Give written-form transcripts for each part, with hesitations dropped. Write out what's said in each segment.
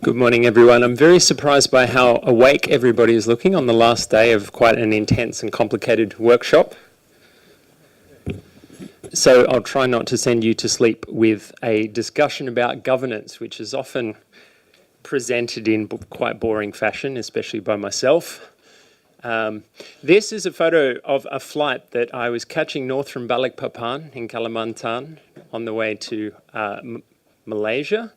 Good morning, everyone. I'm very surprised by how awake everybody is looking on the last day of quite an intense and complicated workshop. So I'll try not to send you to sleep with a discussion about governance, which is often presented in quite boring fashion, especially by myself. This is a photo of a flight that I was catching north from Balikpapan in Kalimantan on the way to Malaysia.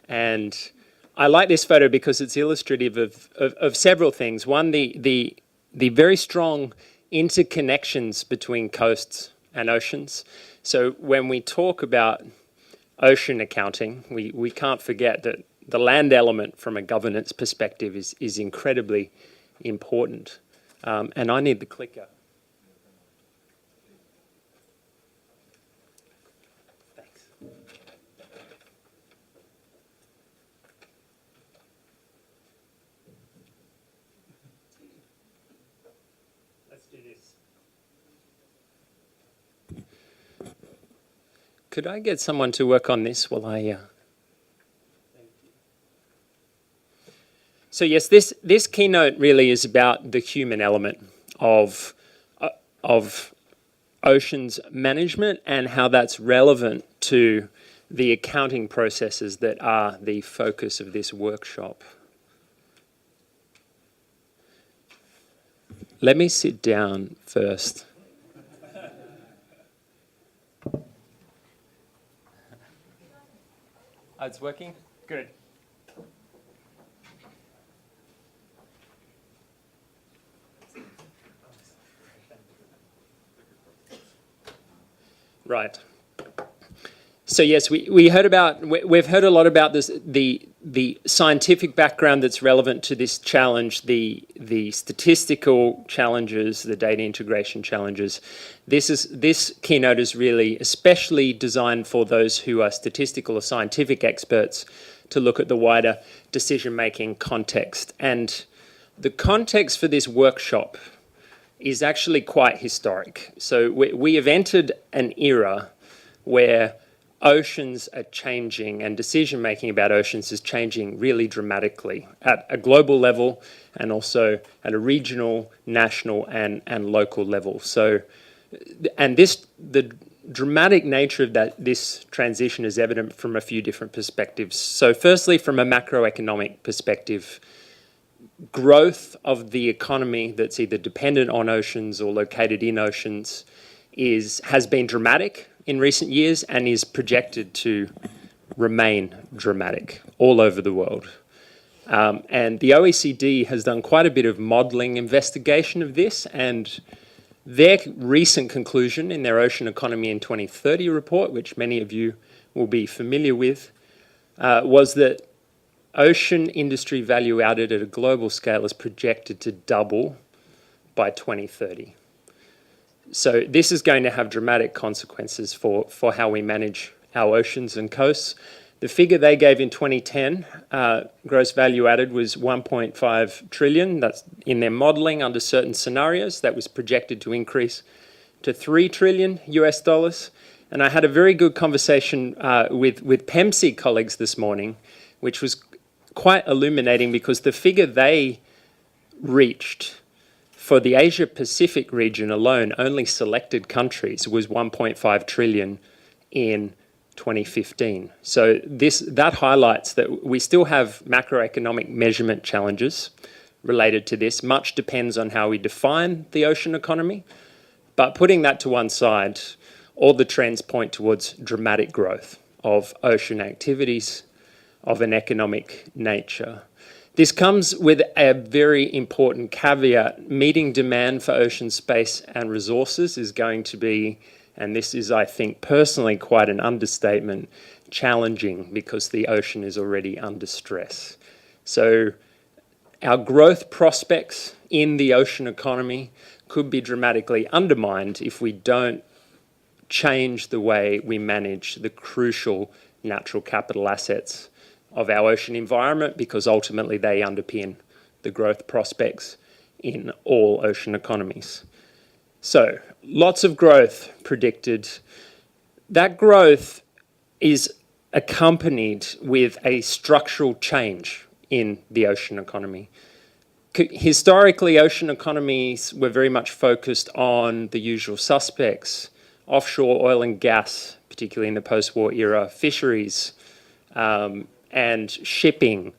And I like this photo because it's illustrative of several things. One, the very strong interconnections between coasts and oceans. So when we talk about ocean accounting, we can't forget that the land element from a governance perspective is incredibly important. And I need the clicker. Thanks. Let's do this. Could I get someone to work on this while I... Thank you. So yes, this keynote really is about the human element of oceans management and how that's relevant to the accounting processes that are the focus of this workshop. Let me sit down first. Oh, it's working? Good. Right. So yes, we've heard a lot about this, the scientific background that's relevant to this challenge, the statistical challenges, the data integration challenges. This keynote is really especially designed for those who are statistical or scientific experts to look at the wider decision-making context. And the context for this workshop is actually quite historic. So we have entered an era where oceans are changing and decision-making about oceans is changing really dramatically at a global level and also at a regional, national and local level. So, and the dramatic nature of this transition is evident from a few different perspectives. So firstly, from a macroeconomic perspective, growth of the economy that's either dependent on oceans or located in oceans has been dramatic in recent years and is projected to remain dramatic all over the world. And the OECD has done quite a bit of modelling investigation of this, and their recent conclusion in their Ocean Economy in 2030 report, which many of you will be familiar with, was that ocean industry value added at a global scale is projected to double by 2030. So this is going to have dramatic consequences for how we manage our oceans and coasts. The figure they gave in 2010, gross value added, was 1.5 trillion. That's in their modeling under certain scenarios. That was projected to increase to $3 trillion US dollars. And I had a very good conversation with PEMC colleagues this morning, which was quite illuminating because the figure they reached for the Asia Pacific region alone, only selected countries, was 1.5 trillion in 2015. So that highlights that we still have macroeconomic measurement challenges related to this. Much depends on how we define the ocean economy. But putting that to one side, all the trends point towards dramatic growth of ocean activities of an economic nature. This comes with a very important caveat. Meeting demand for ocean space and resources is going to be, and this is, I think, personally quite an understatement, challenging because the ocean is already under stress. So our growth prospects in the ocean economy could be dramatically undermined if we don't change the way we manage the crucial natural capital assets of our ocean environment, because ultimately they underpin the growth prospects in all ocean economies. So lots of growth predicted. That growth is accompanied with a structural change in the ocean economy. Historically, ocean economies were very much focused on the usual suspects: offshore oil and gas, particularly in the post-war era, fisheries, and shipping.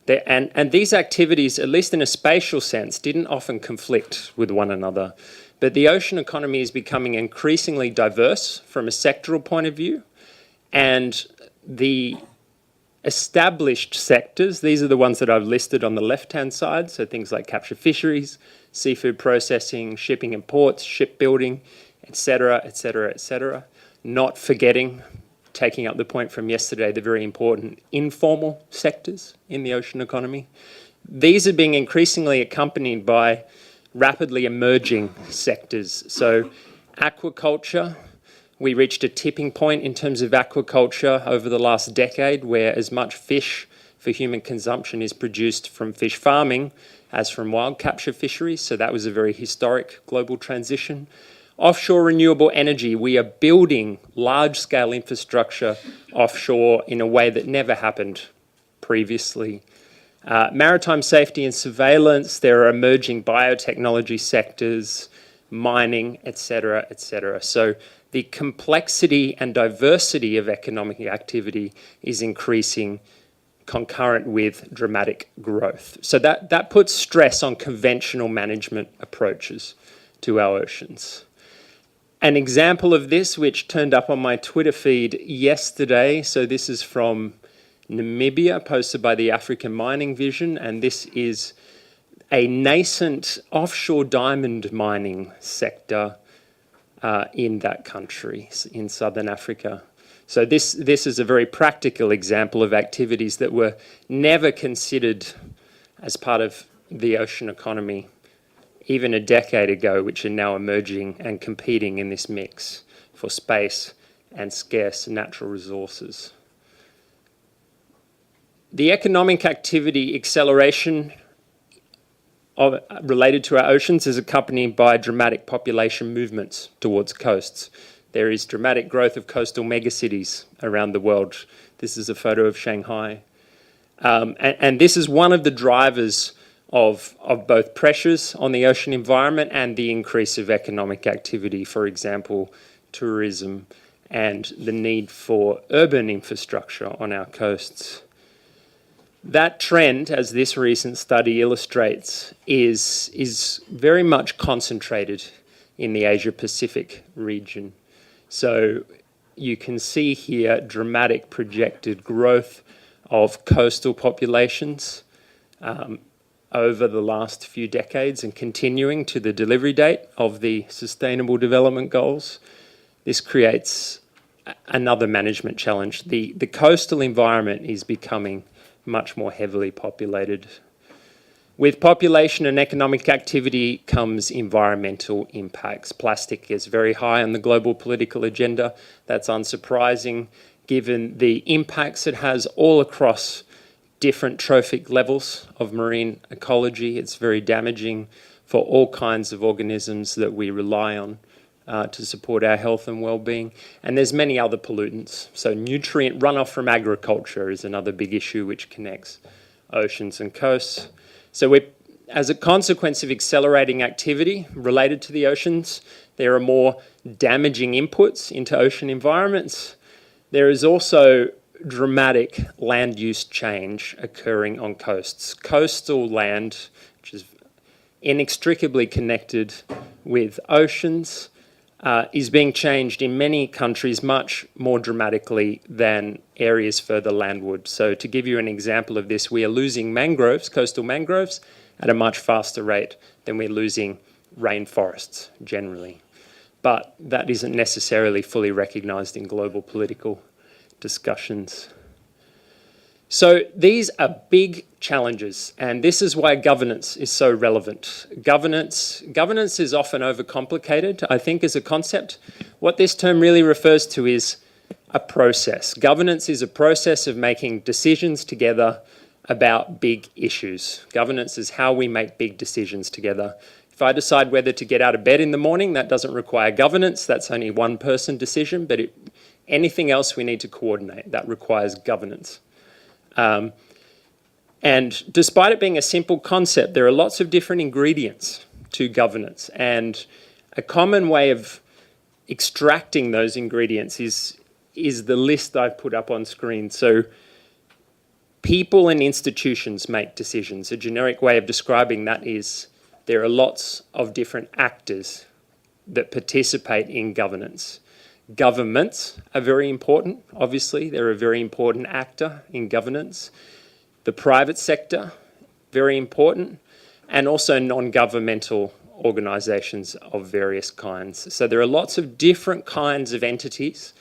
And these activities, at least in a spatial sense, didn't often conflict with one another. But the ocean economy is becoming increasingly diverse from a sectoral point of view, and the established sectors, these are the ones that I've listed on the left-hand side, so things like capture fisheries, seafood processing, shipping and ports, shipbuilding, etc., etc., etc. Not forgetting, taking up the point from yesterday, the very important informal sectors in the ocean economy. These are being increasingly accompanied by rapidly emerging sectors. So aquaculture, we reached a tipping point in terms of aquaculture over the last decade, where as much fish for human consumption is produced from fish farming as from wild capture fisheries. So that was a very historic global transition. Offshore renewable energy, we are building large-scale infrastructure offshore in a way that never happened previously. Maritime safety and surveillance, there are emerging biotechnology sectors, mining, etc., etc. So the complexity and diversity of economic activity is increasing concurrent with dramatic growth. So that puts stress on conventional management approaches to our oceans. An example of this, which turned up on my Twitter feed yesterday, so this is from Namibia, posted by the African Mining Vision, and this is a nascent offshore diamond mining sector in that country, in southern Africa. So this is a very practical example of activities that were never considered as part of the ocean economy even a decade ago, which are now emerging and competing in this mix for space and scarce natural resources. The economic activity acceleration related to our oceans is accompanied by dramatic population movements towards coasts. There is dramatic growth of coastal megacities around the world. This is a photo of Shanghai. And this is one of the drivers of both pressures on the ocean environment and the increase of economic activity, for example, tourism and the need for urban infrastructure on our coasts. That trend, as this recent study illustrates, is very much concentrated in the Asia-Pacific region. So you can see here dramatic projected growth of coastal populations over the last few decades and continuing to the delivery date of the Sustainable Development Goals. This creates another management challenge. The coastal environment is becoming much more heavily populated. With population and economic activity comes environmental impacts. Plastic is very high on the global political agenda. That's unsurprising given the impacts it has all across different trophic levels of marine ecology. It's very damaging for all kinds of organisms that we rely on to support our health and well-being. And there's many other pollutants. So nutrient runoff from agriculture is another big issue which connects oceans and coasts. So as a consequence of accelerating activity related to the oceans, there are more damaging inputs into ocean environments. There is also dramatic land use change occurring on coasts. Coastal land, which is inextricably connected with oceans, is being changed in many countries much more dramatically than areas further landward. So to give you an example of this, we are losing mangroves, coastal mangroves, at a much faster rate than we're losing rainforests generally. But that isn't necessarily fully recognised in global political discussions. So these are big challenges, and this is why governance is so relevant. Governance is often overcomplicated, I think, as a concept. What this term really refers to is a process. Governance is a process of making decisions together about big issues. Governance is how we make big decisions together. If I decide whether to get out of bed in the morning, that doesn't require governance. That's only one person decision, but Anything else we need to coordinate. That requires governance. And despite it being a simple concept, there are lots of different ingredients to governance. And a common way of extracting those ingredients is the list I've put up on screen. So people and institutions make decisions. A generic way of describing that is there are lots of different actors that participate in governance. Governments are very important, obviously. They're a very important actor in governance. The private sector, very important, and also non-governmental organisations of various kinds. So there are lots of different kinds of entities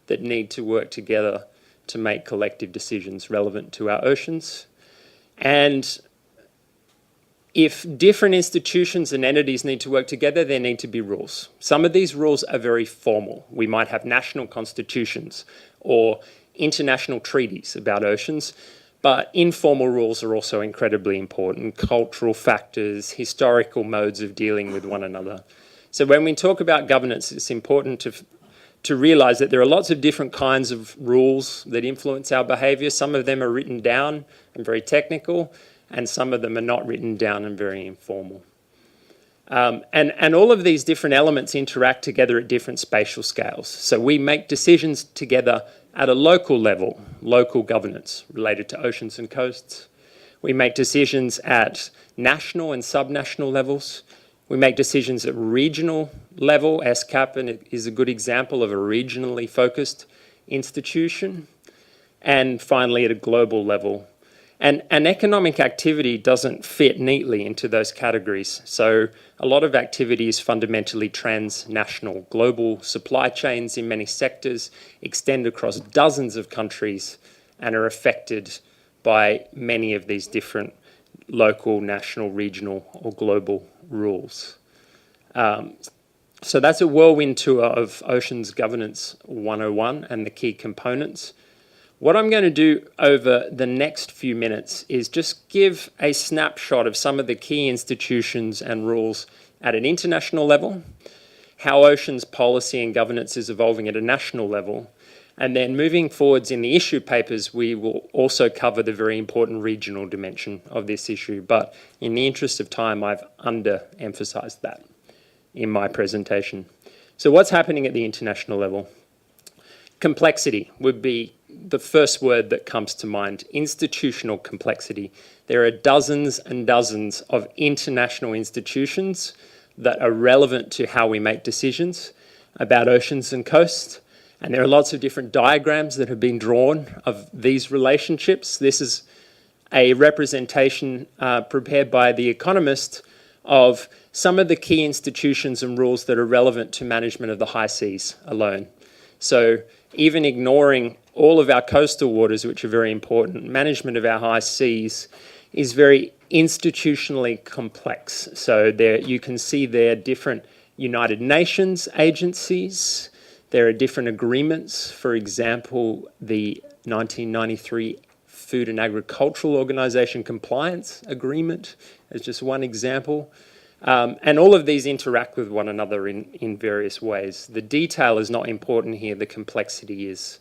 that need to work together to make collective decisions relevant to our oceans. And if different institutions and entities need to work together, there need to be rules. Some of these rules are very formal. We might have national constitutions or international treaties about oceans, but informal rules are also incredibly important. Cultural factors, historical modes of dealing with one another. So when we talk about governance, it's important to realise that there are lots of different kinds of rules that influence our behaviour. Some of them are written down and very technical, and some of them are not written down and very informal. And all of these different elements interact together at different spatial scales. So we make decisions together at a local level, local governance related to oceans and coasts. We make decisions at national and subnational levels. We make decisions at regional level. SCAP is a good example of a regionally focused institution. And finally, at a global level. And economic activity doesn't fit neatly into those categories. So a lot of activity is fundamentally transnational. Global supply chains in many sectors extend across dozens of countries and are affected by many of these different local, national, regional, or global rules. So that's a whirlwind tour of Oceans Governance 101 and the key components. What I'm going to do over the next few minutes is just give a snapshot of some of the key institutions and rules at an international level, how oceans policy and governance is evolving at a national level, and then moving forwards in the issue papers, we will also cover the very important regional dimension of this issue. But in the interest of time, I've underemphasized that in my presentation. So what's happening at the international level? Complexity would be the first word that comes to mind, institutional complexity. There are dozens and dozens of international institutions that are relevant to how we make decisions about oceans and coasts. And there are lots of different diagrams that have been drawn of these relationships. This is a representation prepared by The Economist of some of the key institutions and rules that are relevant to management of the high seas alone. So even ignoring all of our coastal waters, which are very important, management of our high seas is very institutionally complex. So there you can see there are different United Nations agencies. There are different agreements. For example, the 1993 Food and Agricultural Organization Compliance Agreement is just one example. And all of these interact with one another in various ways. The detail is not important here, the complexity is.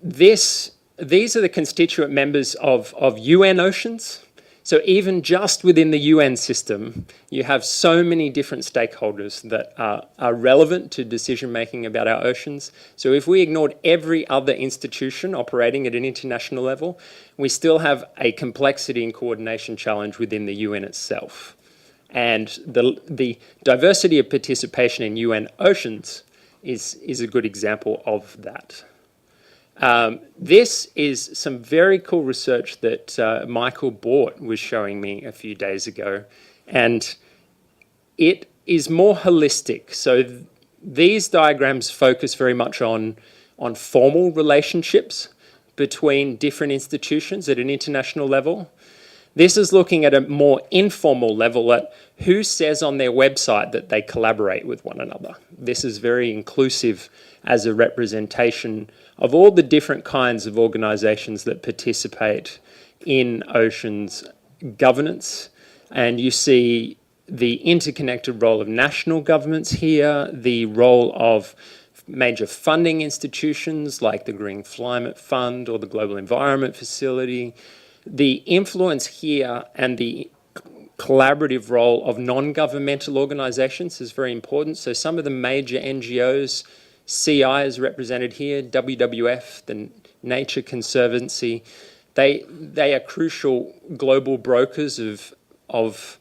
These are the constituent members of UN Oceans. So even just within the UN system, you have so many different stakeholders that are relevant to decision-making about our oceans. So if we ignored every other institution operating at an international level, we still have a complexity and coordination challenge within the UN itself. And the diversity of participation in UN Oceans is a good example of that. This is some very cool research that Michael Bort was showing me a few days ago, and it is more holistic. So these diagrams focus very much on formal relationships between different institutions at an international level. This is looking at a more informal level at who says on their website that they collaborate with one another. This is very inclusive as a representation of all the different kinds of organisations that participate in oceans governance. And you see the interconnected role of national governments here, the role of major funding institutions like the Green Climate Fund or the Global Environment Facility. The influence here and the collaborative role of non-governmental organisations is very important. So some of the major NGOs, CI is represented here, WWF, the Nature Conservancy, they are crucial global brokers of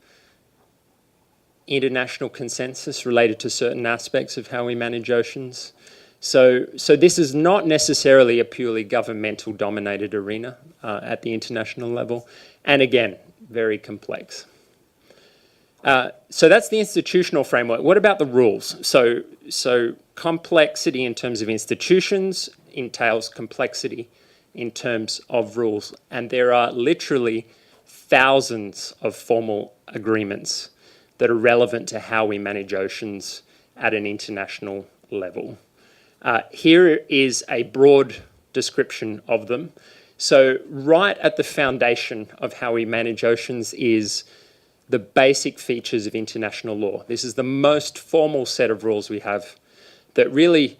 international consensus related to certain aspects of how we manage oceans. So this is not necessarily a purely governmental dominated arena at the international level, and again, very complex. So that's the institutional framework. What about the rules? So complexity in terms of institutions entails complexity in terms of rules, and there are literally thousands of formal agreements that are relevant to how we manage oceans at an international level. Here is a broad description of them. So right at the foundation of how we manage oceans is the basic features of international law. This is the most formal set of rules we have that really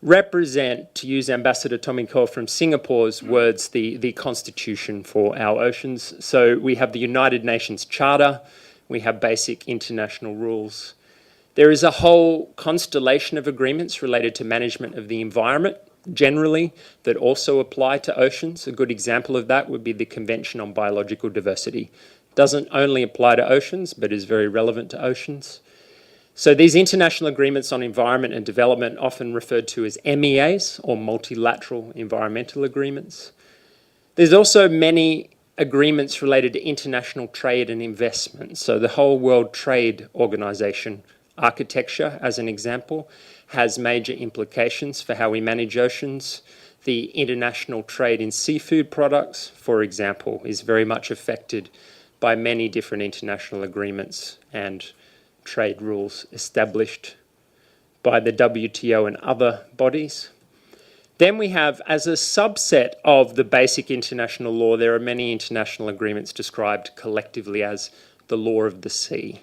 represent, to use Ambassador Tommy Koh from Singapore's words, the constitution for our oceans. So we have the United Nations Charter, we have basic international rules. There is a whole constellation of agreements related to management of the environment generally that also apply to oceans. A good example of that would be the Convention on Biological Diversity. Doesn't only apply to oceans, but is very relevant to oceans. So these international agreements on environment and development, often referred to as MEAs or multilateral environmental agreements. There's also many agreements related to international trade and investment. So the whole World Trade Organization architecture, as an example, has major implications for how we manage oceans. The international trade in seafood products, for example, is very much affected by many different international agreements and trade rules established by the WTO and other bodies. Then we have, as a subset of the basic international law, there are many international agreements described collectively as the law of the sea.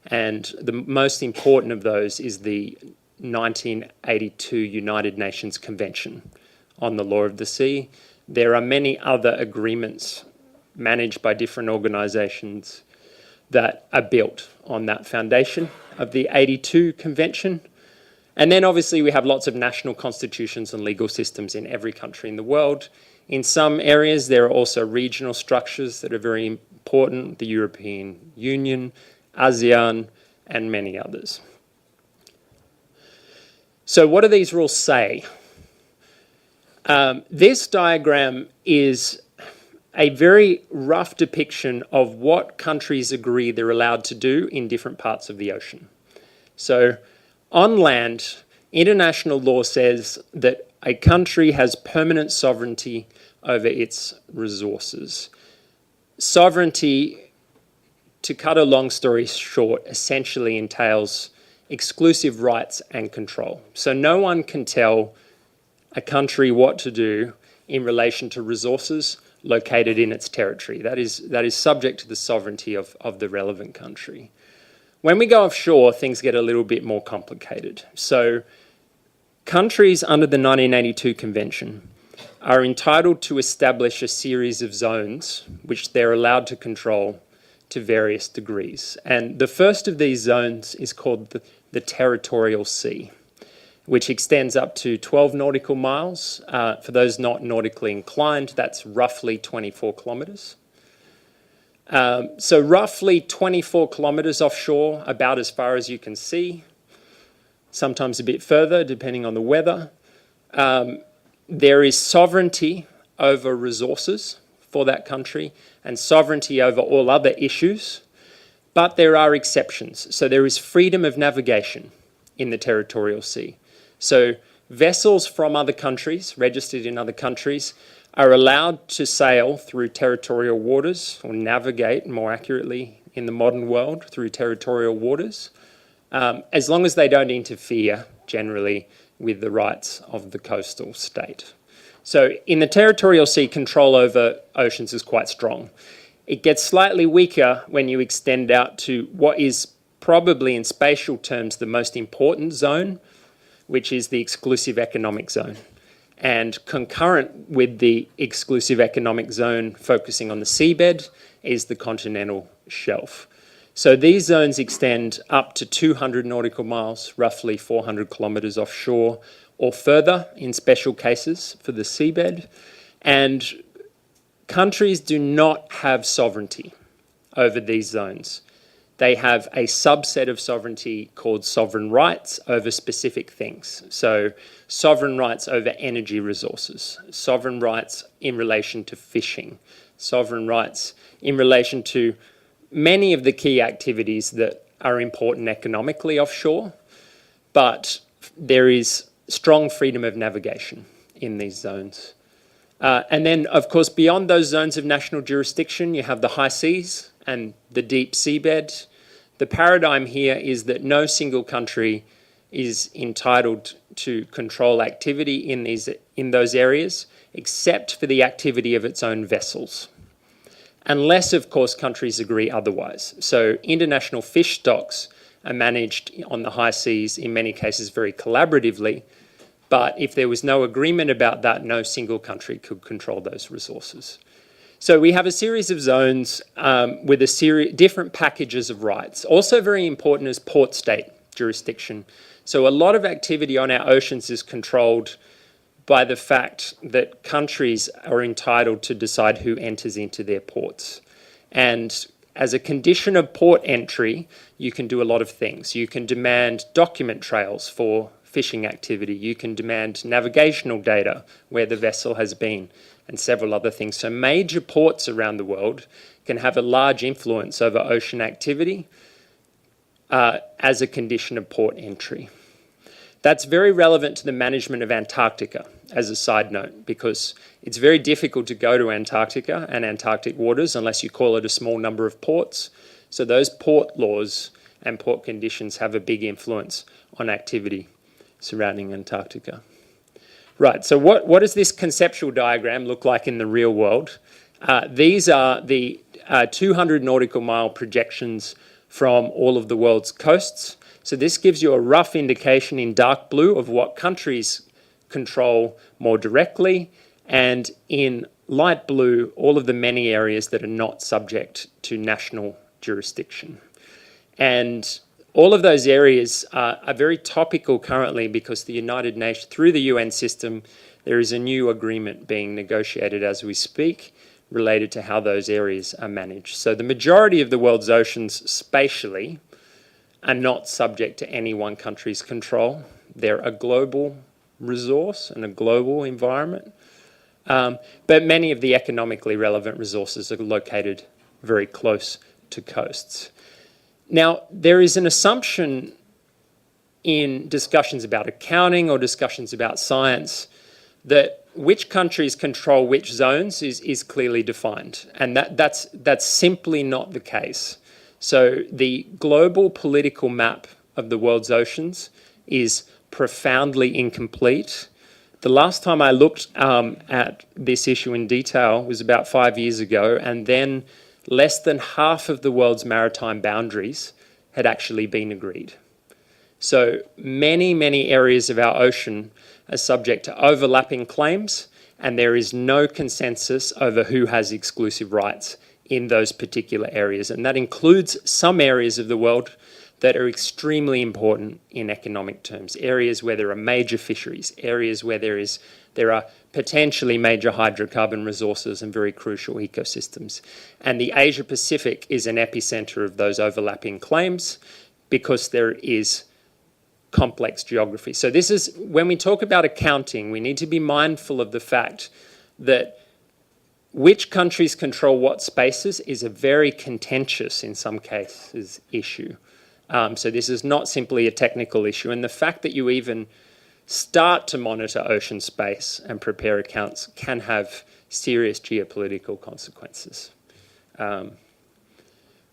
And the most important of those is the 1982 United Nations Convention on the Law of the Sea. There are many other agreements managed by different organisations that are built on that foundation of the 82 Convention. And then obviously we have lots of national constitutions and legal systems in every country in the world. In some areas there are also regional structures that are very important, the European Union, ASEAN, and many others. So what do these rules say? This diagram is a very rough depiction of what countries agree they're allowed to do in different parts of the ocean. So on land, international law says that a country has permanent sovereignty over its resources. Sovereignty, to cut a long story short, essentially entails exclusive rights and control. So no one can tell a country what to do in relation to resources located in its territory. That is subject to the sovereignty of the relevant country. When we go offshore, things get a little bit more complicated. So countries under the 1982 Convention are entitled to establish a series of zones which they're allowed to control to various degrees. And the first of these zones is called the territorial sea, which extends up to 12 nautical miles. For those not nautically inclined, that's roughly 24 kilometres. So roughly 24 kilometres offshore, about as far as you can see, sometimes a bit further depending on the weather. There is sovereignty over resources for that country and sovereignty over all other issues, but there are exceptions. So there is freedom of navigation in the territorial sea. So vessels from other countries, registered in other countries, are allowed to sail through territorial waters, or navigate more accurately in the modern world through territorial waters, as long as they don't interfere generally with the rights of the coastal state. So in the territorial sea, control over oceans is quite strong. It gets slightly weaker when you extend out to what is probably in spatial terms the most important zone, which is the exclusive economic zone. And concurrent with the exclusive economic zone focusing on the seabed is the continental shelf. So these zones extend up to 200 nautical miles, roughly 400 kilometres offshore, or further in special cases for the seabed. And countries do not have sovereignty over these zones. They have a subset of sovereignty called sovereign rights over specific things. So sovereign rights over energy resources, sovereign rights in relation to fishing, sovereign rights in relation to many of the key activities that are important economically offshore, but there is strong freedom of navigation in these zones. And then, of course, beyond those zones of national jurisdiction, you have the high seas and the deep seabed. The paradigm here is that no single country is entitled to control activity in those areas, except for the activity of its own vessels, unless, of course, countries agree otherwise. So international fish stocks are managed on the high seas, in many cases very collaboratively, but if there was no agreement about that, no single country could control those resources. So we have a series of zones with different packages of rights. Also very important is port state jurisdiction. So a lot of activity on our oceans is controlled by the fact that countries are entitled to decide who enters into their ports. And as a condition of port entry, you can do a lot of things. You can demand document trails for fishing activity. You can demand navigational data where the vessel has been, and several other things. So major ports around the world can have a large influence over ocean activity as a condition of port entry. That's very relevant to the management of Antarctica, as a side note, because it's very difficult to go to Antarctica and Antarctic waters unless you call it a small number of ports. So those port laws and port conditions have a big influence on activity surrounding Antarctica. Right, so what does this conceptual diagram look like in the real world? These are the 200 nautical mile projections from all of the world's coasts. So this gives you a rough indication in dark blue of what countries control more directly, and in light blue, all of the many areas that are not subject to national jurisdiction. And all of those areas are very topical currently because the United Nations, through the UN system, there is a new agreement being negotiated as we speak related to how those areas are managed. So the majority of the world's oceans spatially are not subject to any one country's control. They're a global resource and a global environment. But many of the economically relevant resources are located very close to coasts. Now, there is an assumption in discussions about accounting or discussions about science that which countries control which zones is clearly defined. And that's simply not the case. So the global political map of the world's oceans is profoundly incomplete. The last time I looked at this issue in detail was about 5 years ago, and then less than half of the world's maritime boundaries had actually been agreed. So many areas of our ocean are subject to overlapping claims, and there is no consensus over who has exclusive rights in those particular areas. And that includes some areas of the world that are extremely important in economic terms, areas where there are major fisheries, areas where there are potentially major hydrocarbon resources and very crucial ecosystems. And the Asia Pacific is an epicenter of those overlapping claims because there is complex geography. So this is, when we talk about accounting, we need to be mindful of the fact that which countries control what spaces is a very contentious, in some cases, issue. So this is not simply a technical issue. And the fact that you even start to monitor ocean space and prepare accounts can have serious geopolitical consequences.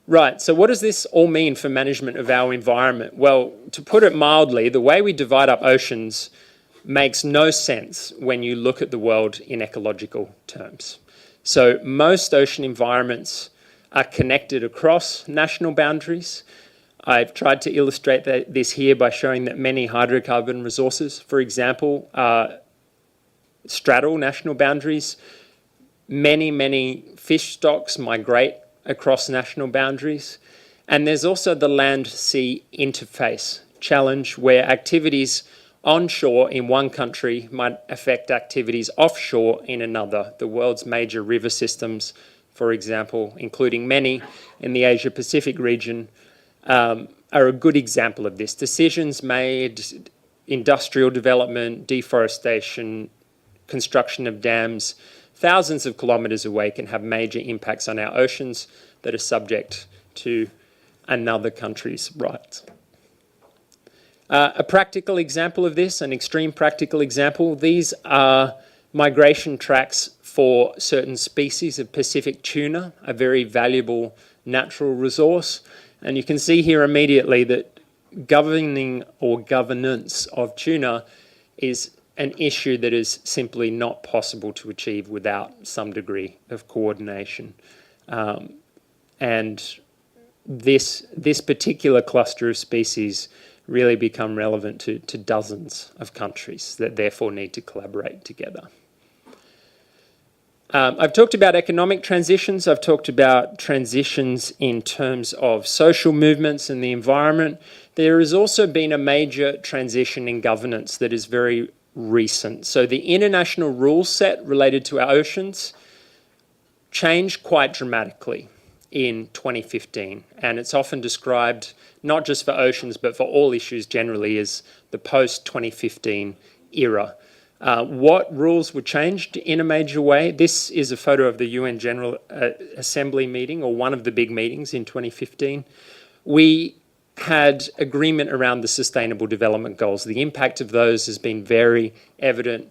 Right, so what does this all mean for management of our environment? Well, to put it mildly, the way we divide up oceans makes no sense when you look at the world in ecological terms. So most ocean environments are connected across national boundaries. I've tried to illustrate this here by showing that many hydrocarbon resources, for example, straddle national boundaries. Many fish stocks migrate across national boundaries. And there's also the land-sea interface challenge, where activities onshore in one country might affect activities offshore in another. The world's major river systems, for example, including many in the Asia-Pacific region, are a good example of this. Decisions made, industrial development, deforestation, construction of dams, thousands of kilometres away can have major impacts on our oceans that are subject to another country's rights. A practical example of this, an extreme practical example, these are migration tracks for certain species of Pacific tuna, a very valuable natural resource. And you can see here immediately that governing or governance of tuna is an issue that is simply not possible to achieve without some degree of coordination. And this particular cluster of species really become relevant to dozens of countries that therefore need to collaborate together. I've talked about economic transitions. I've talked about transitions in terms of social movements and the environment. There has also been a major transition in governance that is very recent. So the international rule set related to our oceans changed quite dramatically in 2015, and it's often described not just for oceans but for all issues generally as the post-2015 era. What rules were changed in a major way? This is a photo of the UN General Assembly meeting, or one of the big meetings in 2015. We had agreement around the Sustainable Development Goals. The impact of those has been very evident.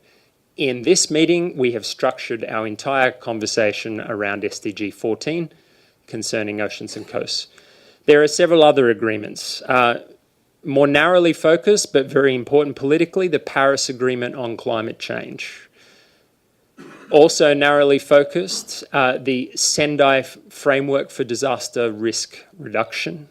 In this meeting, we have structured our entire conversation around SDG 14 concerning oceans and coasts. There are several other agreements. More narrowly focused, but very important politically, the Paris Agreement on climate change. Also narrowly focused, the Sendai Framework for Disaster Risk Reduction.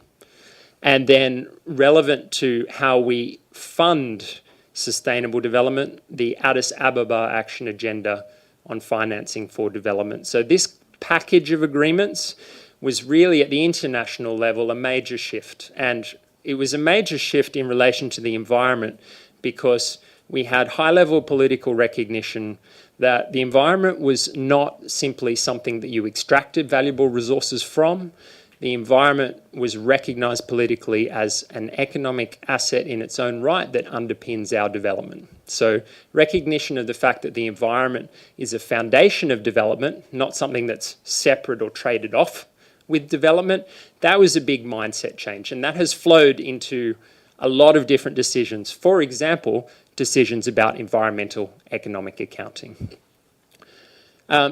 And then relevant to how we fund sustainable development, the Addis Ababa Action Agenda on Financing for Development. So this package of agreements was really at the international level a major shift. And it was a major shift in relation to the environment because we had high-level political recognition that the environment was not simply something that you extracted valuable resources from. The environment was recognised politically as an economic asset in its own right that underpins our development. So recognition of the fact that the environment is a foundation of development, not something that's separate or traded off with development, that was a big mindset change. And that has flowed into a lot of different decisions. For example, decisions about environmental economic accounting.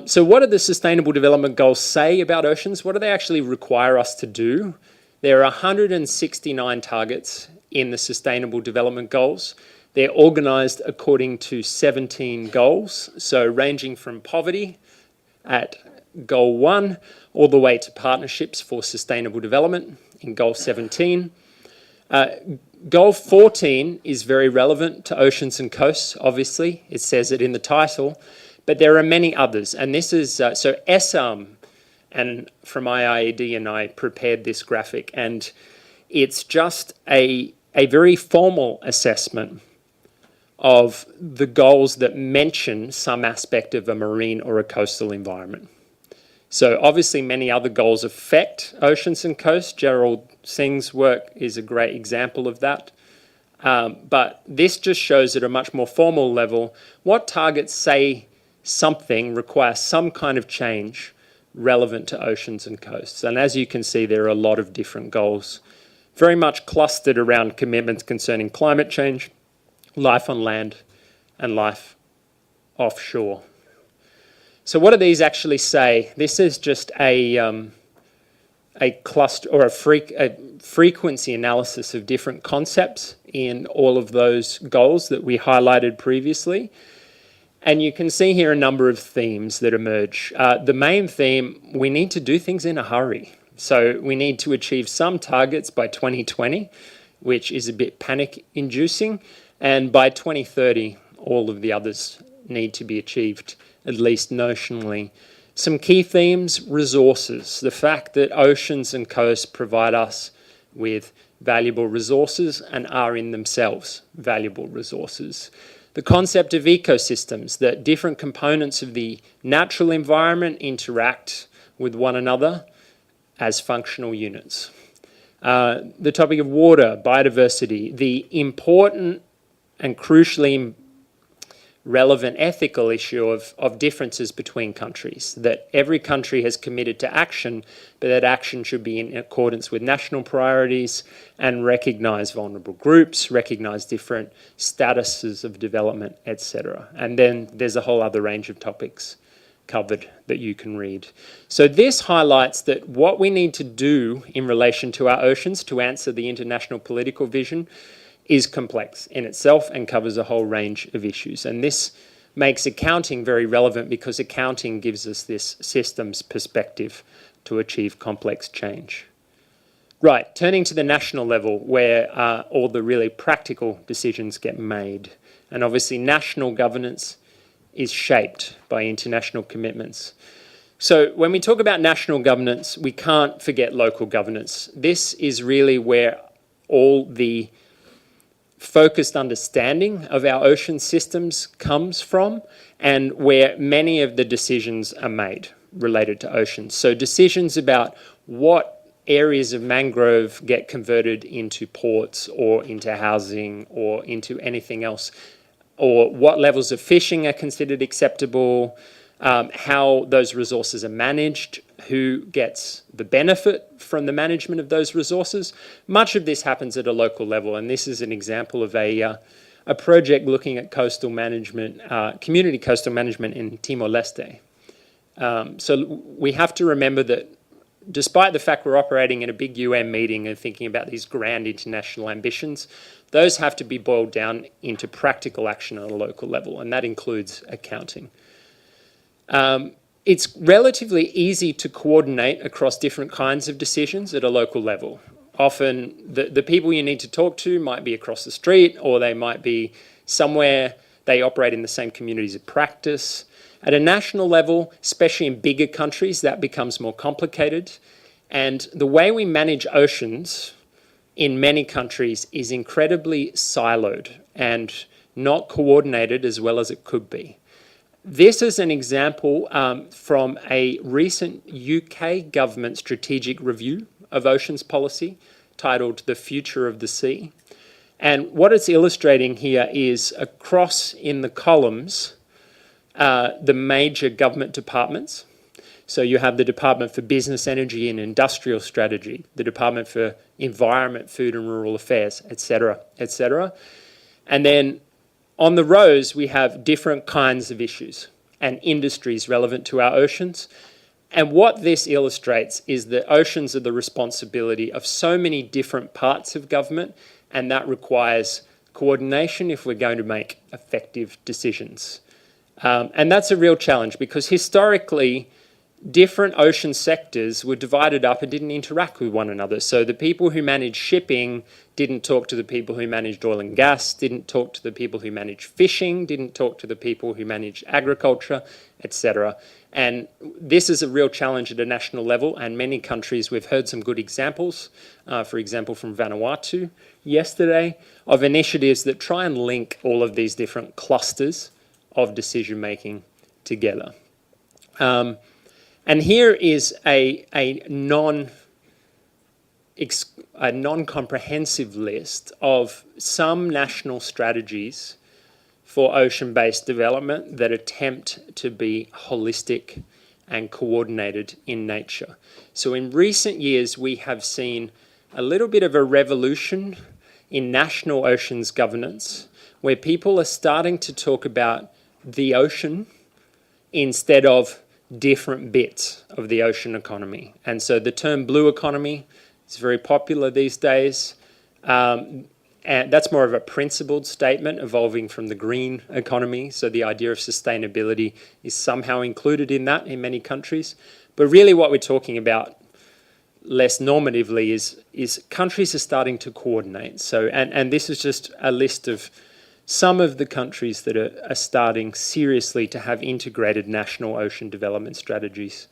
So what do the Sustainable Development Goals say about oceans? What do they actually require us to do? There are 169 targets in the Sustainable Development Goals. They're organised according to 17 goals, so ranging from poverty at Goal 1 all the way to partnerships for sustainable development in Goal 17. Goal 14 is very relevant to oceans and coasts, obviously. It says it in the title. But there are many others, and this is, so ESAM, and from IIED and I prepared this graphic, and it's just a very formal assessment of the goals that mention some aspect of a marine or a coastal environment. So obviously many other goals affect oceans and coasts. Gerald Singh's work is a great example of that. But this just shows at a much more formal level what targets say something requires some kind of change relevant to oceans and coasts. And as you can see, there are a lot of different goals, very much clustered around commitments concerning climate change, life on land, and life offshore. So what do these actually say? This is just a cluster or a frequency analysis of different concepts in all of those goals that we highlighted previously. And you can see here a number of themes that emerge. The main theme, we need to do things in a hurry. So we need to achieve some targets by 2020, which is a bit panic-inducing, and by 2030, all of the others need to be achieved, at least notionally. Some key themes: resources, the fact that oceans and coasts provide us with valuable resources and are in themselves valuable resources. The concept of ecosystems, that different components of the natural environment interact with one another as functional units. The topic of water, biodiversity, the important and crucially relevant ethical issue of differences between countries, that every country has committed to action, but that action should be in accordance with national priorities and recognise vulnerable groups, recognise different statuses of development, etc. And then there's a whole other range of topics covered that you can read. So this highlights that what we need to do in relation to our oceans to answer the international political vision is complex in itself and covers a whole range of issues. And this makes accounting very relevant because accounting gives us this systems perspective to achieve complex change. Right, turning to the national level where all the really practical decisions get made. And obviously national governance is shaped by international commitments. So when we talk about national governance, we can't forget local governance. This is really where all the focused understanding of our ocean systems comes from and where many of the decisions are made related to oceans. So decisions about what areas of mangrove get converted into ports or into housing or into anything else, or what levels of fishing are considered acceptable, how those resources are managed, who gets the benefit from the management of those resources. Much of this happens at a local level, and this is an example of a project looking at coastal management, community coastal management in Timor-Leste. So we have to remember that despite the fact we're operating in a big UN meeting and thinking about these grand international ambitions, those have to be boiled down into practical action at a local level, and that includes accounting. It's relatively easy to coordinate across different kinds of decisions at a local level. Often the people you need to talk to might be across the street, or they might be somewhere they operate in the same communities of practice. At a national level, especially in bigger countries, that becomes more complicated. And the way we manage oceans in many countries is incredibly siloed and not coordinated as well as it could be. This is an example from a recent UK government strategic review of oceans policy titled The Future of the Sea. And what it's illustrating here is across in the columns the major government departments. So you have the Department for Business, Energy and Industrial Strategy, the Department for Environment, Food and Rural Affairs, etc., etc. And then on the rows, we have different kinds of issues and industries relevant to our oceans. And what this illustrates is that oceans are the responsibility of so many different parts of government, and that requires coordination if we're going to make effective decisions. And that's a real challenge because historically, different ocean sectors were divided up and didn't interact with one another. So the people who managed shipping didn't talk to the people who managed oil and gas, didn't talk to the people who managed fishing, didn't talk to the people who managed agriculture, etc. And this is a real challenge at a national level, and many countries, we've heard some good examples, for example from Vanuatu yesterday, of initiatives that try and link all of these different clusters of decision making together. And here is a non-comprehensive list of some national strategies for ocean-based development that attempt to be holistic and coordinated in nature. So in recent years, we have seen a little bit of a revolution in national oceans governance, where people are starting to talk about the ocean instead of different bits of the ocean economy. And so the term blue economy is very popular these days. And that's more of a principled statement evolving from the green economy. So the idea of sustainability is somehow included in that in many countries. But really what we're talking about less normatively is countries are starting to coordinate. So, and this is just a list of some of the countries that are starting seriously to have integrated national ocean development strategies.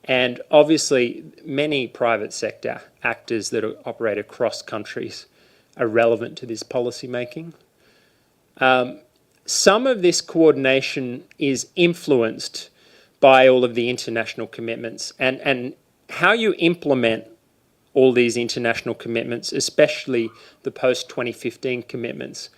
And obviously, many private sector actors that operate across countries are relevant to this policy making. Some of this coordination is influenced by all of the international commitments, and how you implement all these international commitments, especially the post-2015 commitments,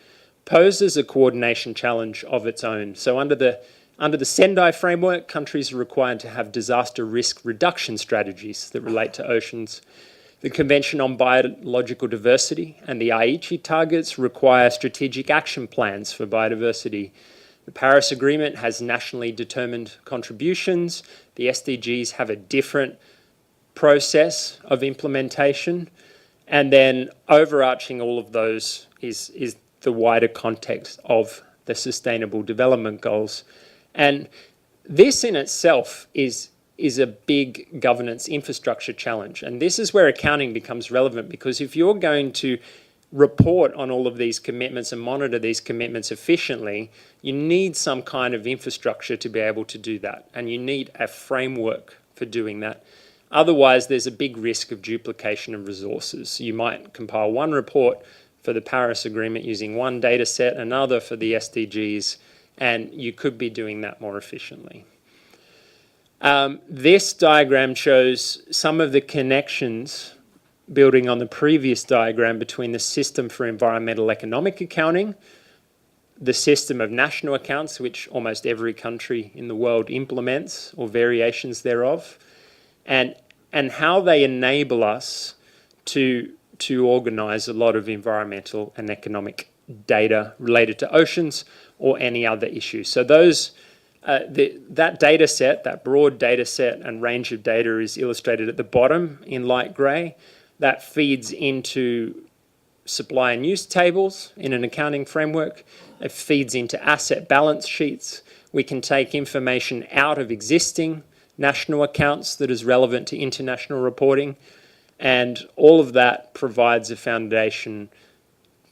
poses a coordination challenge of its own. So under the Sendai framework, countries are required to have disaster risk reduction strategies that relate to oceans. The Convention on Biological Diversity and the Aichi targets require strategic action plans for biodiversity. The Paris Agreement has nationally determined contributions. The SDGs have a different process of implementation. And then overarching all of those is the wider context of the Sustainable Development Goals. And this in itself is a big governance infrastructure challenge. And this is where accounting becomes relevant, because if you're going to report on all of these commitments and monitor these commitments efficiently, you need some kind of infrastructure to be able to do that. And you need a framework for doing that. Otherwise, there's a big risk of duplication of resources. You might compile one report for the Paris Agreement using one data set, another for the SDGs, and you could be doing that more efficiently. This diagram shows some of the connections, building on the previous diagram, between the system for environmental economic accounting, the system of national accounts, which almost every country in the world implements, or variations thereof, and how they enable us to organise a lot of environmental and economic data related to oceans or any other issue. So those that data set, that broad data set and range of data, is illustrated at the bottom in light grey. That feeds into supply and use tables in an accounting framework. It feeds into asset balance sheets. We can take information out of existing national accounts that is relevant to international reporting. And all of that provides a foundation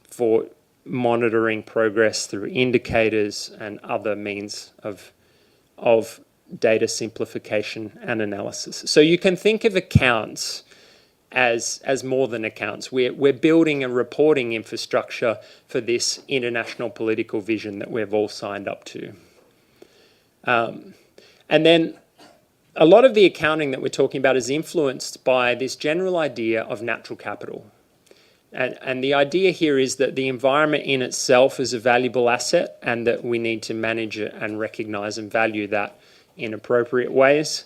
for monitoring progress through indicators and other means of data simplification and analysis. So you can think of accounts as more than accounts. We're building a reporting infrastructure for this international political vision that we've all signed up to. And then a lot of the accounting that we're talking about is influenced by this general idea of natural capital. And the idea here is that the environment in itself is a valuable asset, and that we need to manage it and recognise and value that in appropriate ways.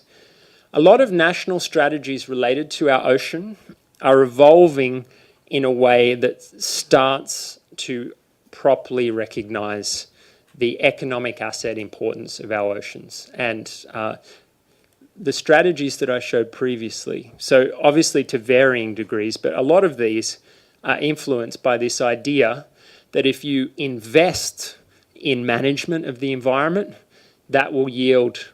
A lot of national strategies related to our ocean are evolving in a way that starts to properly recognise the economic asset importance of our oceans. And the strategies that I showed previously, so obviously to varying degrees, but a lot of these are influenced by this idea that if you invest in management of the environment, that will yield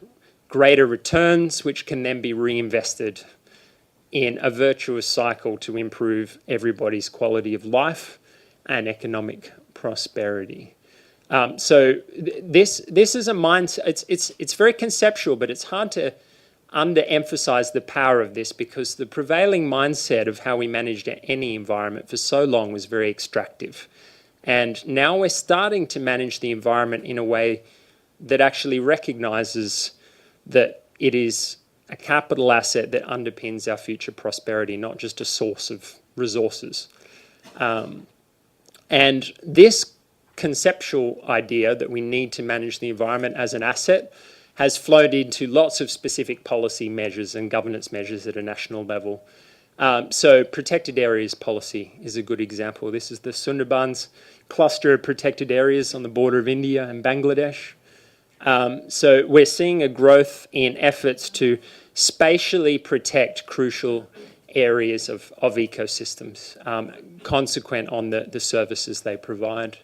greater returns, which can then be reinvested in a virtuous cycle to improve everybody's quality of life and economic prosperity. So this is a mindset. It's very conceptual, but it's hard to underemphasize the power of this, because the prevailing mindset of how we managed any environment for so long was very extractive. And now we're starting to manage the environment in a way that actually recognizes that it is a capital asset that underpins our future prosperity, not just a source of resources. And this conceptual idea that we need to manage the environment as an asset has flowed into lots of specific policy measures and governance measures at a national level. So protected areas policy is a good example. This is the Sundarbans cluster of protected areas on the border of India and Bangladesh. So we're seeing a growth in efforts to spatially protect crucial areas of ecosystems, consequent on the services they provide.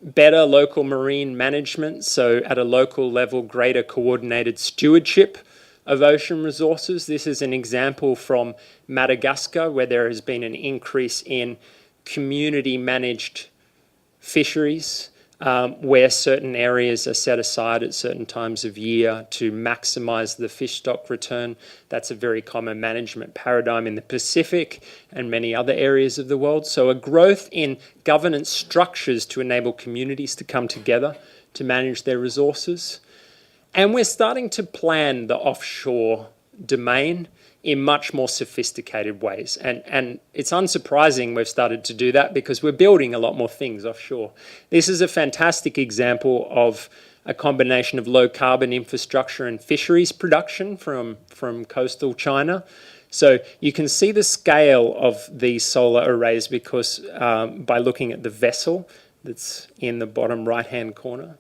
Better local marine management, so at a local level, greater coordinated stewardship of ocean resources. This is an example from Madagascar, where there has been an increase in community-managed fisheries, where certain areas are set aside at certain times of year to maximise the fish stock return. That's a very common management paradigm in the Pacific and many other areas of the world. So a growth in governance structures to enable communities to come together to manage their resources. And we're starting to plan the offshore domain in much more sophisticated ways. And it's unsurprising we've started to do that because we're building a lot more things offshore. This is a fantastic example of a combination of low carbon infrastructure and fisheries production from coastal China. So you can see the scale of these solar arrays because by looking at the vessel that's in the bottom right-hand corner.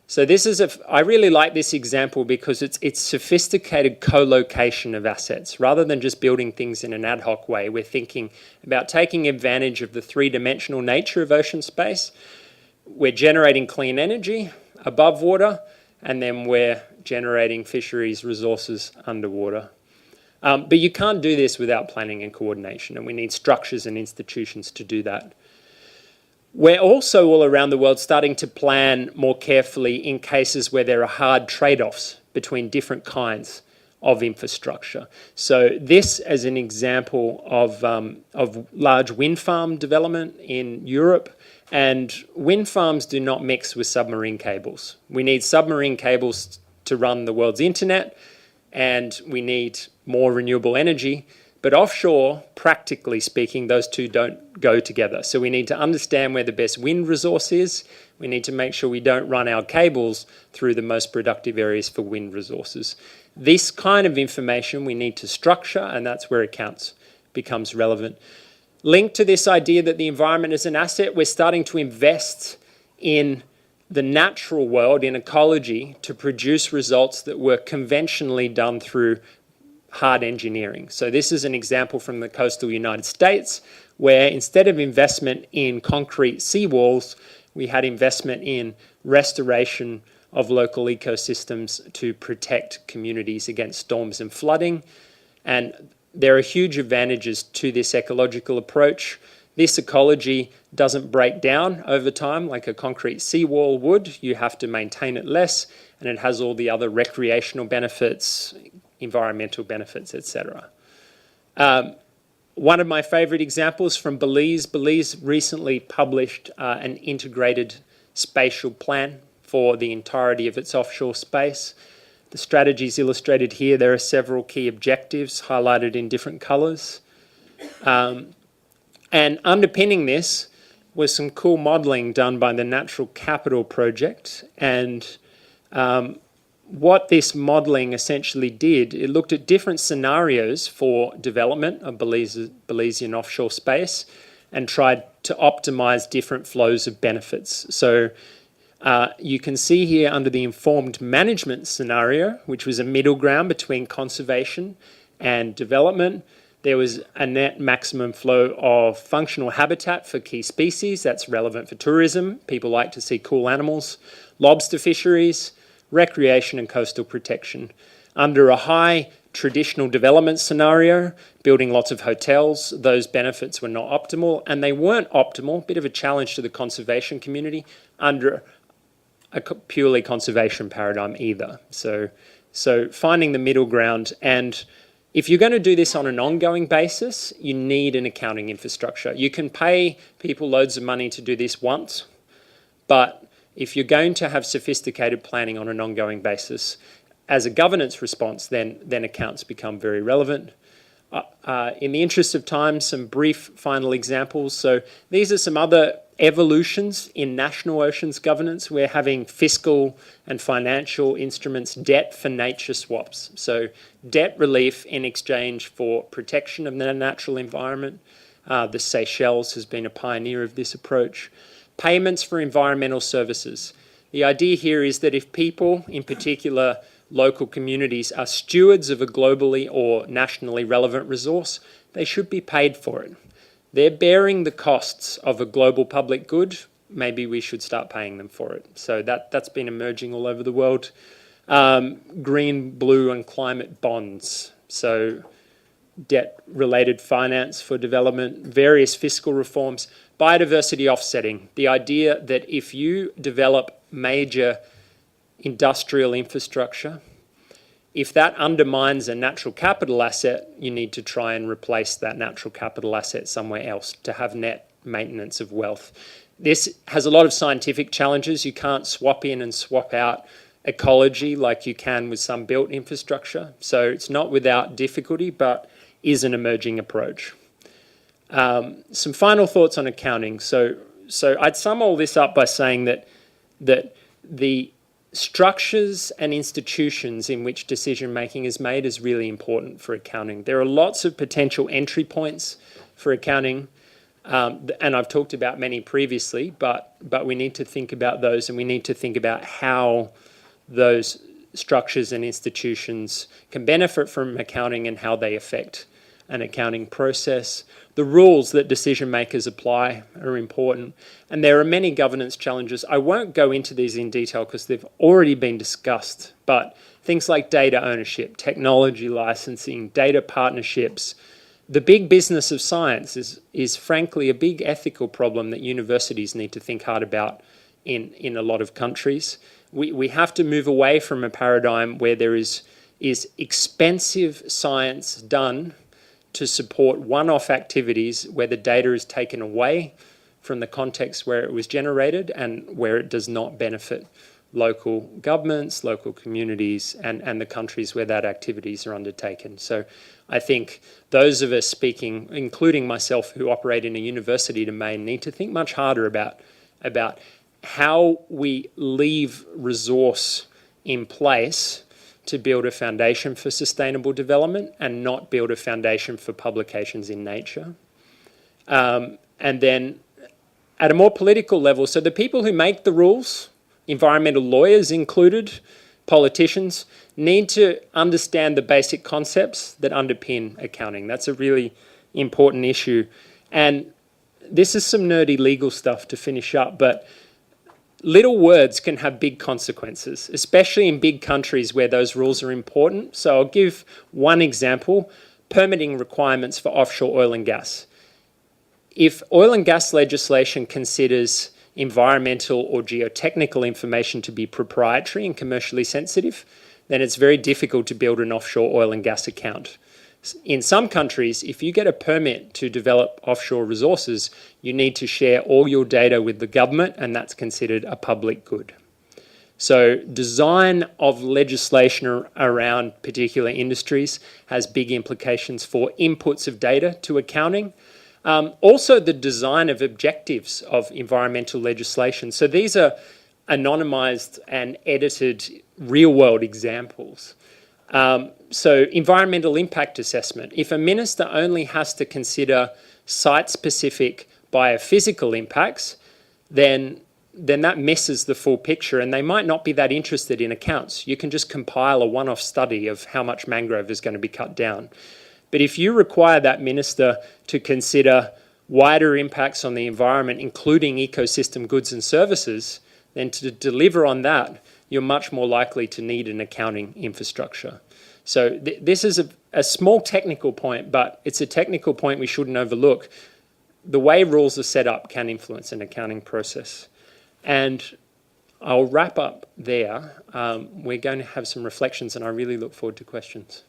So this is I really like this example because it's sophisticated co-location of assets. Rather than just building things in an ad hoc way, we're thinking about taking advantage of the three-dimensional nature of ocean space. We're generating clean energy above water, and then we're generating fisheries resources underwater. But you can't do this without planning and coordination, and we need structures and institutions to do that. We're also all around the world starting to plan more carefully in cases where there are hard trade-offs between different kinds of infrastructure. So this as an example of large wind farm development in Europe, and wind farms do not mix with submarine cables. We need submarine cables to run the world's internet, and we need more renewable energy. But offshore, practically speaking, those two don't go together. So we need to understand where the best wind resource is. We need to make sure we don't run our cables through the most productive areas for wind resources. This kind of information we need to structure, and that's where accounts becomes relevant. Linked to this idea that the environment is an asset, we're starting to invest in the natural world, in ecology, to produce results that were conventionally done through hard engineering. So this is an example from the coastal United States, where instead of investment in concrete seawalls, we had investment in restoration of local ecosystems to protect communities against storms and flooding. And there are huge advantages to this ecological approach. This ecology doesn't break down over time like a concrete seawall would. You have to maintain it less, and it has all the other recreational benefits, environmental benefits, etc. One of my favorite examples from Belize. Belize recently published an integrated spatial plan for the entirety of its offshore space. The strategy is illustrated here. There are several key objectives highlighted in different colours. And underpinning this was some cool modelling done by the Natural Capital Project. And what this modelling essentially did, it looked at different scenarios for development of Belizean offshore space and tried to optimise different flows of benefits. So you can see here under the informed management scenario, which was a middle ground between conservation and development, there was a net maximum flow of functional habitat for key species. That's relevant for tourism. People like to see cool animals. Lobster fisheries, recreation and coastal protection. Under a high traditional development scenario, building lots of hotels, those benefits were not optimal, and they weren't optimal, bit of a challenge to the conservation community, under a purely conservation paradigm either. So finding the middle ground, and if you're going to do this on an ongoing basis, you need an accounting infrastructure. You can pay people loads of money to do this once, but if you're going to have sophisticated planning on an ongoing basis, as a governance response, then accounts become very relevant. In the interest of time, some brief final examples. So these are some other evolutions in national oceans governance. We're having fiscal and financial instruments, debt for nature swaps. So debt relief in exchange for protection of the natural environment. The Seychelles has been a pioneer of this approach. Payments for environmental services. The idea here is that if people, in particular local communities, are stewards of a globally or nationally relevant resource, they should be paid for it. They're bearing the costs of a global public good. Maybe we should start paying them for it. So that's been emerging all over the world. green, blue, and climate bonds. So debt-related finance for development, various fiscal reforms, biodiversity offsetting. The idea that if you develop major industrial infrastructure, if that undermines a natural capital asset, you need to try and replace that natural capital asset somewhere else to have net maintenance of wealth. This has a lot of scientific challenges. You can't swap in and swap out ecology like you can with some built infrastructure. So it's not without difficulty, but is an emerging approach. Some final thoughts on accounting. So I'd sum all this up by saying that the structures and institutions in which decision making is made is really important for accounting. There are lots of potential entry points for accounting, and I've talked about many previously, but we need to think about those, and we need to think about how those structures and institutions can benefit from accounting and how they affect an accounting process. The rules that decision makers apply are important, and there are many governance challenges. I won't go into these in detail because they've already been discussed, but things like data ownership, technology licensing, data partnerships. The big business of science is frankly a big ethical problem that universities need to think hard about in a lot of countries. We have to move away from a paradigm where there is expensive science done to support one-off activities where the data is taken away from the context where it was generated and where it does not benefit local governments, local communities, and the countries where that activities are undertaken. So I think those of us speaking, including myself who operate in a university domain, need to think much harder about how we leave resource in place to build a foundation for sustainable development and not build a foundation for publications in Nature. And then at a more political level, so the people who make the rules, environmental lawyers included, politicians, need to understand the basic concepts that underpin accounting. That's a really important issue. And this is some nerdy legal stuff to finish up, but little words can have big consequences, especially in big countries where those rules are important. So I'll give one example: permitting requirements for offshore oil and gas. If oil and gas legislation considers environmental or geotechnical information to be proprietary and commercially sensitive, then it's very difficult to build an offshore oil and gas account. In some countries, if you get a permit to develop offshore resources, you need to share all your data with the government, and that's considered a public good. So design of legislation around particular industries has big implications for inputs of data to accounting. Also, the design of objectives of environmental legislation. So these are anonymized and edited real-world examples. So environmental impact assessment. If a minister only has to consider site-specific biophysical impacts, then that misses the full picture, and they might not be that interested in accounts. You can just compile a one-off study of how much mangrove is going to be cut down. But if you require that minister to consider wider impacts on the environment, including ecosystem goods and services, then to deliver on that, you're much more likely to need an accounting infrastructure. So this is a small technical point, but it's a technical point we shouldn't overlook. The way rules are set up can influence an accounting process. And I'll wrap up there. We're going to have some reflections, and I really look forward to questions.